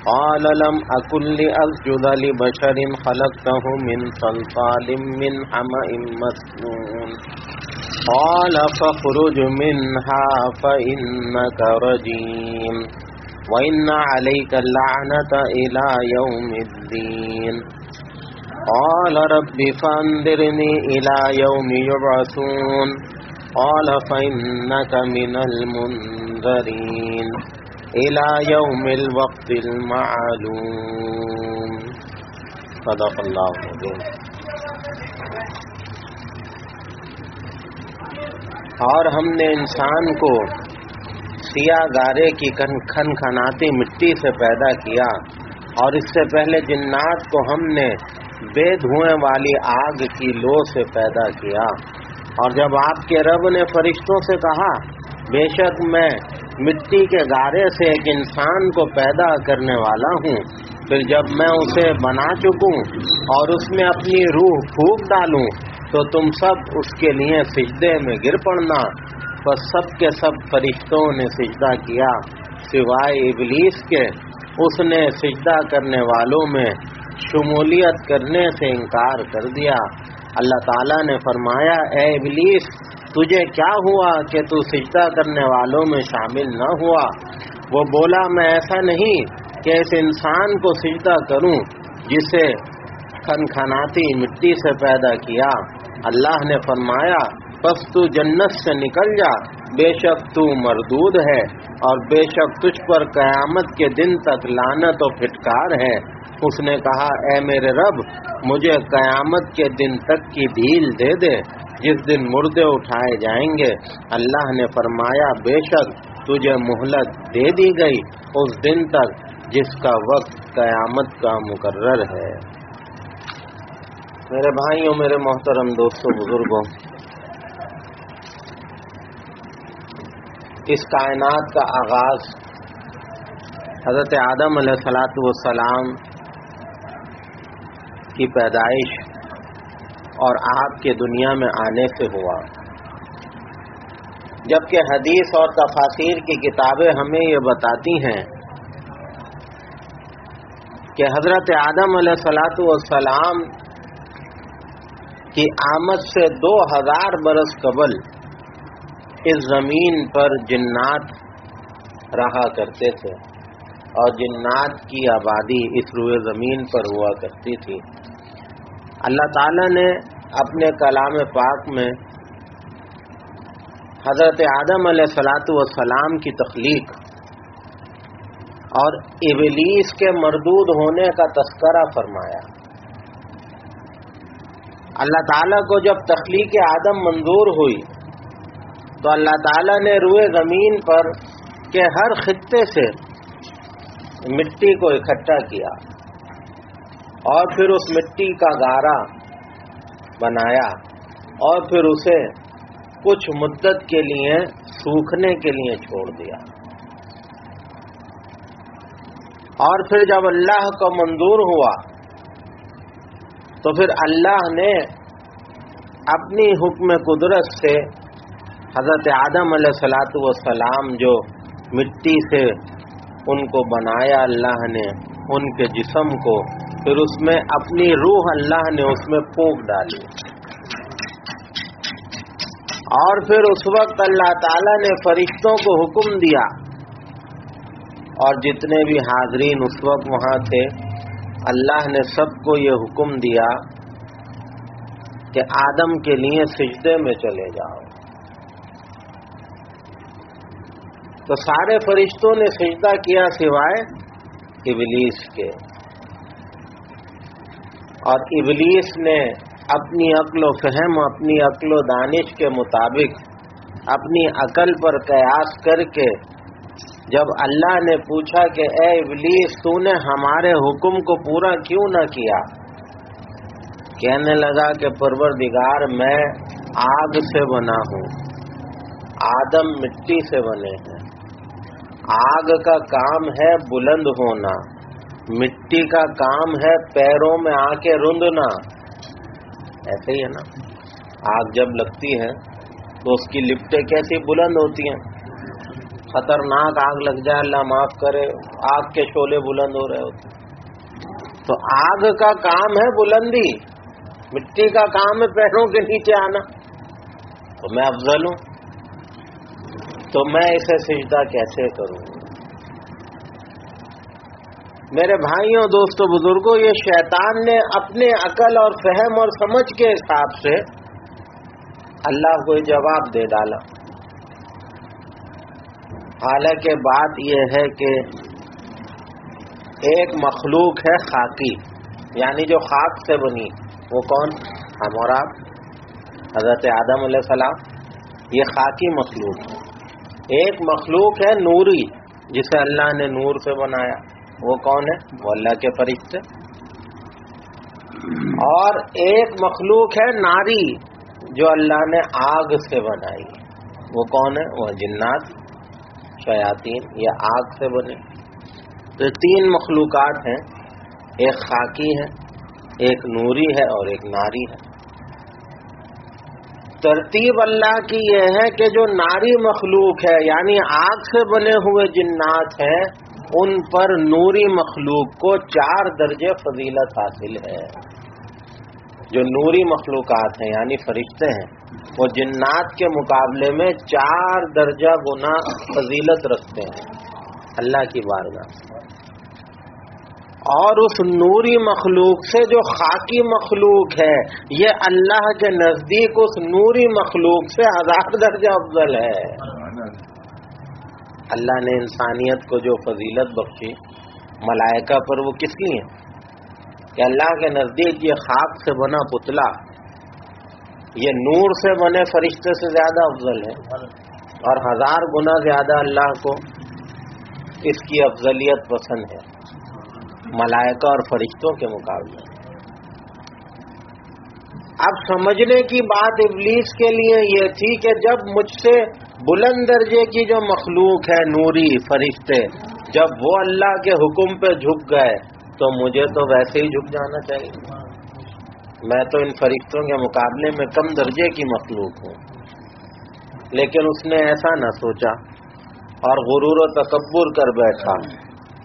قال لم أكن لأسجد لبشر خلقته من صلصال من حمأ مسنون قال فاخرج منها فإنك رجيم وإن عليك اللعنة إلى يوم الدين قال رب فانظرني إلى يوم يبعثون قال فإنك من المنذرين إلى يوم الوقت المعلوم صدق اللہ العظیم۔ اور ہم نے انسان کو سیاہ گارے کی کھنکھناتی مٹی سے پیدا کیا، اور اس سے پہلے جنات کو ہم نے بے دھوئیں والی آگ کی لو سے پیدا کیا۔ اور جب آپ کے رب نے فرشتوں سے کہا بے شک میں مٹی کے گارے سے ایک انسان کو پیدا کرنے والا ہوں، پھر جب میں اسے بنا چکوں اور اس میں اپنی روح پھونک ڈالوں تو تم سب اس کے لیے سجدے میں گر پڑنا، بس سب کے سب فرشتوں نے سجدہ کیا سوائے ابلیس کے۔ اس نے سجدہ کرنے والوں میں شمولیت کرنے سے انکار کر دیا۔ اللہ تعالیٰ نے فرمایا اے ابلیس تجھے کیا ہوا کہ تو سجدہ کرنے والوں میں شامل نہ ہوا؟ وہ بولا میں ایسا نہیں کہ اس انسان کو سجدہ کروں جسے کھنکھناتی مٹی سے پیدا کیا۔ اللہ نے فرمایا پس تو جنت سے نکل جا، بے شک تو مردود ہے اور بے شک تجھ پر قیامت کے دن تک لعنت و پھٹکار ہے۔ اس نے کہا اے میرے رب مجھے قیامت کے دن تک کی ڈھیل دے دے جس دن مردے اٹھائے جائیں گے۔ اللہ نے فرمایا بے شک تجھے مہلت دے دی گئی اس دن تک جس کا وقت قیامت کا مقرر ہے۔ میرے بھائیوں، میرے محترم دوستوں، بزرگوں، اس کائنات کا آغاز حضرت آدم علیہ السلام کی پیدائش اور آپ کے دنیا میں آنے سے ہوا، جبکہ حدیث اور تفاسیر کی کتابیں ہمیں یہ بتاتی ہیں کہ حضرت آدم علیہ السلام کی آمد سے 2000 برس قبل اس زمین پر جنات رہا کرتے تھے اور جنات کی آبادی اس روئے زمین پر ہوا کرتی تھی۔ اللہ تعالیٰ نے اپنے کلام پاک میں حضرت آدم علیہ السلام کی تخلیق اور ابلیس کے مردود ہونے کا تذکرہ فرمایا۔ اللہ تعالیٰ کو جب تخلیق آدم منظور ہوئی تو اللہ تعالیٰ نے روئے زمین پر کے ہر خطے سے مٹی کو اکٹھا کیا اور پھر اس مٹی کا گارا بنایا اور پھر اسے کچھ مدت کے لیے سوکھنے کے لیے چھوڑ دیا، اور پھر جب اللہ کو منظور ہوا تو پھر اللہ نے اپنی حکم قدرت سے حضرت آدم علیہ السلام جو مٹی سے ان کو بنایا اللہ نے، ان کے جسم کو، پھر اس میں اپنی روح اللہ نے اس میں پھونک ڈالی، اور پھر اس وقت اللہ تعالیٰ نے فرشتوں کو حکم دیا، اور جتنے بھی حاضرین اس وقت وہاں تھے اللہ نے سب کو یہ حکم دیا کہ آدم کے لیے سجدے میں چلے جاؤ۔ تو سارے فرشتوں نے سجدہ کیا سوائے ابلیس کے، اور ابلیس نے اپنی عقل و فہم، اپنی عقل و دانش کے مطابق، اپنی عقل پر قیاس کر کے جب اللہ نے پوچھا کہ اے ابلیس تو نے ہمارے حکم کو پورا کیوں نہ کیا، کہنے لگا کہ پروردگار میں آگ سے بنا ہوں، آدم مٹی سے بنے ہیں، آگ کا کام ہے بلند ہونا، مٹی کا کام ہے پیروں میں آ کے رندنا۔ ایسے ہی ہے نا، آگ جب لگتی ہے تو اس کی لپٹیں کیسی بلند ہوتی ہیں، خطرناک آگ لگ جائے، اللہ معاف کرے، آگ کے شعلے بلند ہو رہے ہوتے. تو آگ کا کام ہے بلندی، مٹی کا کام ہے پیروں کے نیچے آنا. تو میں افضل ہوں، تو میں اسے سجدہ کیسے کروں؟ میرے بھائیوں، دوستوں، بزرگوں، یہ شیطان نے اپنے عقل اور فہم اور سمجھ کے حساب سے اللہ کو جواب دے ڈالا. حالانکہ بات یہ ہے کہ ایک مخلوق ہے خاکی، یعنی جو خاک سے بنی. وہ کون؟ ہم اور آپ، حضرت آدم علیہ السلام. یہ خاکی مخلوق ہے. ایک مخلوق ہے نوری، جسے اللہ نے نور سے بنایا. وہ کون ہے؟ وہ اللہ کے فرشتے. اور ایک مخلوق ہے ناری، جو اللہ نے آگ سے بنائی. وہ کون ہے؟ وہ جنات، شیاطین. یہ آگ سے بنے. تو تین مخلوقات ہیں، ایک خاکی ہے، ایک نوری ہے اور ایک ناری ہے. ترتیب اللہ کی یہ ہے کہ جو ناری مخلوق ہے، یعنی آگ سے بنے ہوئے جنات ہیں، ان پر نوری مخلوق کو 4 درجے فضیلت حاصل ہے. جو نوری مخلوقات ہیں یعنی فرشتے ہیں، وہ جنات کے مقابلے میں 4 درجہ گنا فضیلت رکھتے ہیں اللہ کی بارگاہ. اور اس نوری مخلوق سے جو خاکی مخلوق ہے، یہ اللہ کے نزدیک اس نوری مخلوق سے 1000 درجہ افضل ہے. اللہ نے انسانیت کو جو فضیلت بخشی ملائکہ پر، وہ کس لیے؟ کہ اللہ کے نزدیک یہ خاک سے بنا پتلا یہ نور سے بنے فرشتے سے زیادہ افضل ہے، اور 1000 گنا زیادہ اللہ کو اس کی افضلیت پسند ہے ملائکہ اور فرشتوں کے مقابلے. اب سمجھنے کی بات ابلیس کے لیے یہ تھی کہ جب مجھ سے بلند درجے کی جو مخلوق ہے نوری فرشتے، جب وہ اللہ کے حکم پہ جھک گئے تو مجھے تو ویسے ہی جھک جانا چاہیے. میں تو ان فرشتوں کے مقابلے میں کم درجے کی مخلوق ہوں. لیکن اس نے ایسا نہ سوچا اور غرور و تکبر کر بیٹھا،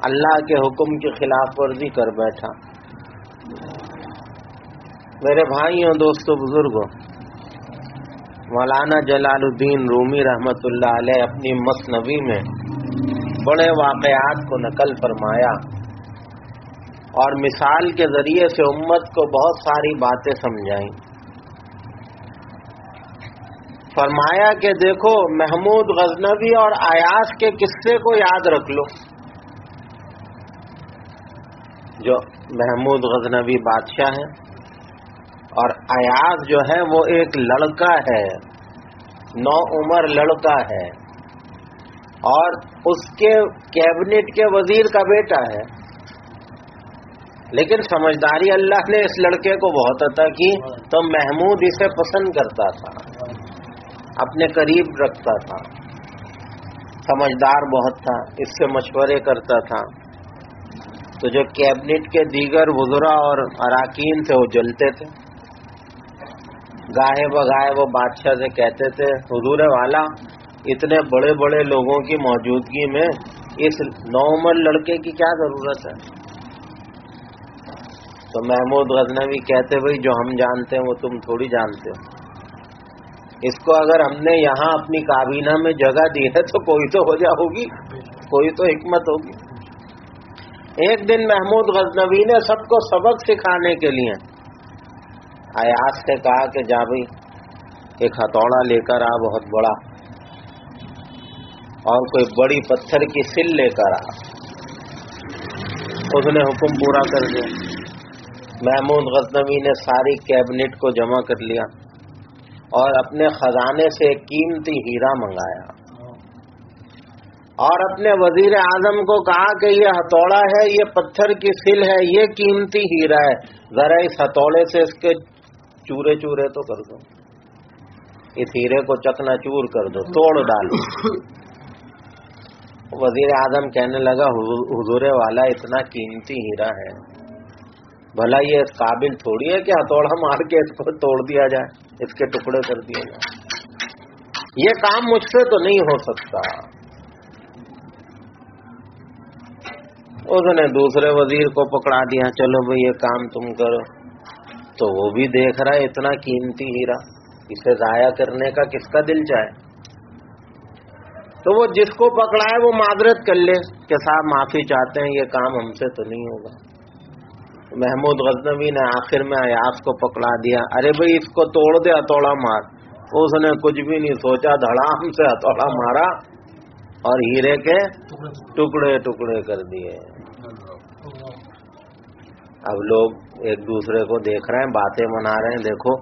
اللہ کے حکم کی خلاف ورزی کر بیٹھا. میرے بھائیوں، دوستوں، بزرگوں، مولانا جلال الدین رومی رحمت اللہ علیہ اپنی مثنوی میں بڑے واقعات کو نقل فرمایا اور مثال کے ذریعے سے امت کو بہت ساری باتیں سمجھائیں. فرمایا کہ دیکھو، محمود غزنوی اور ایاس کے قصے کو یاد رکھ لو. جو محمود غزنوی بادشاہ ہے اور ایاز جو ہے وہ ایک لڑکا ہے، نوعمر لڑکا ہے، اور اس کے کیبنٹ کے وزیر کا بیٹا ہے. لیکن سمجھداری اللہ نے اس لڑکے کو بہت عطا کی، تو محمود اسے پسند کرتا تھا، اپنے قریب رکھتا تھا. سمجھدار بہت تھا، اس سے مشورے کرتا تھا. تو جو کیبنٹ کے دیگر وزراء اور اراکین تھے وہ جلتے تھے. گاہے بگاہے وہ بادشاہ سے کہتے تھے، حضور والا، اتنے بڑے بڑے لوگوں کی موجودگی میں اس نوعمر لڑکے کی کیا ضرورت ہے؟ تو محمود غزنوی کہتے، بھائی جو ہم جانتے ہیں وہ تم تھوڑی جانتے ہو. اس کو اگر ہم نے یہاں اپنی کابینہ میں جگہ دی ہے تو کوئی تو وجہ ہوگی، کوئی تو حکمت ہوگی. ایک دن محمود غزنوی نے سب کو سبق سکھانے کے لیے ایاس نے کہا کہ جا بھائی ایک ہتھوڑا لے کر آ بہت بڑا، اور کوئی بڑی پتھر کی سل لے کر آ. اس نے حکم پورا کر دیا. محمود غزنوی نے ساری کیبنٹ کو جمع کر لیا اور اپنے خزانے سے ایک قیمتی ہیرا منگایا، اور اپنے وزیر اعظم کو کہا کہ یہ ہتھوڑا ہے، یہ پتھر کی سل ہے، یہ قیمتی ہیرا ہے، ذرا اس ہتھوڑے سے اس کے چورے چورے تو کر دو، اس ہیرے کو چکنا چور کر دو، توڑ ڈالو. وزیر اعظم کہنے لگا، حضور والا اتنا قیمتی ہیرا ہے، بھلا یہ اس قابل تھوڑی ہے کہ ہتھوڑا مار کے اس کو توڑ دیا جائے، اس کے ٹکڑے کر دیے جائے. یہ کام مجھ سے تو نہیں ہو سکتا. اس نے دوسرے وزیر کو پکڑا دیا، چلو بھئی یہ کام تم کرو۔ تو وہ بھی دیکھ رہا ہے اتنا قیمتی ہیرا، اسے ضائع کرنے کا کس کا دل چاہے؟ تو وہ جس کو پکڑا ہے وہ معذرت کر لے کہ صاحب معافی چاہتے ہیں، یہ کام ہم سے تو نہیں ہوگا۔ محمود غزنوی نے آخر میں ایاز کو پکڑا دیا، ارے بھئی اس کو توڑ دے، ہتھوڑا مار۔ اس نے کچھ بھی نہیں سوچا، دھڑام سے ہتھوڑا مارا اور ہیرے کے ٹکڑے ٹکڑے کر دیے۔ اب لوگ ایک دوسرے کو دیکھ رہے ہیں، باتیں بنا رہے ہیں، دیکھو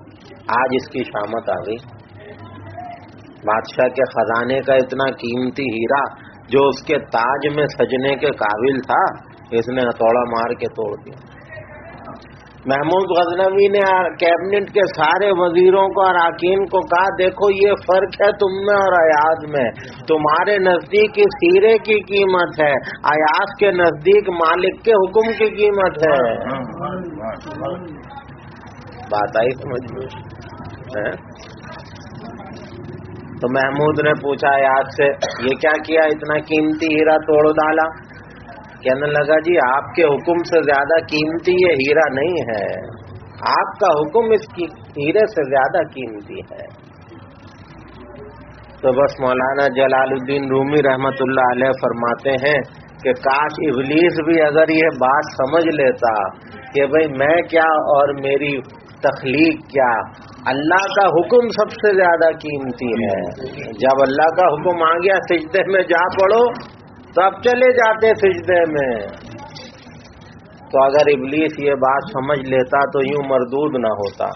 آج اس کی شامت آ گئی۔ بادشاہ کے خزانے کا اتنا قیمتی ہیرا جو اس کے تاج میں سجنے کے قابل تھا، اس نے ہتھوڑا مار کے توڑ دیا۔ محمود غزنوی نے کیبنٹ کے سارے وزیروں کو اور اراکین کو کہا، دیکھو یہ فرق ہے تم میں اور ایاز میں، تمہارے نزدیک اس ہیرے کی قیمت ہے، ایاز کے نزدیک مالک کے حکم کی قیمت ہے۔ بات آئی سمجھ میں؟ تو محمود نے پوچھا ایاز سے، یہ کیا کیا، اتنا قیمتی ہیرا توڑ ڈالا؟ کہنے لگا، جی آپ کے حکم سے زیادہ قیمتی یہ ہیرا نہیں ہے، آپ کا حکم اس کی ہیرے سے زیادہ قیمتی ہے۔ تو بس مولانا جلال الدین رومی رحمت اللہ علیہ فرماتے ہیں کہ کاش ابلیس بھی اگر یہ بات سمجھ لیتا کہ بھئی میں کیا اور میری تخلیق کیا، اللہ کا حکم سب سے زیادہ قیمتی ہے۔ جب اللہ کا حکم آ گیا سجدے میں جا پڑو، تو اب چلے جاتے سجدے میں۔ تو اگر ابلیس یہ بات سمجھ لیتا تو یوں مردود نہ ہوتا۔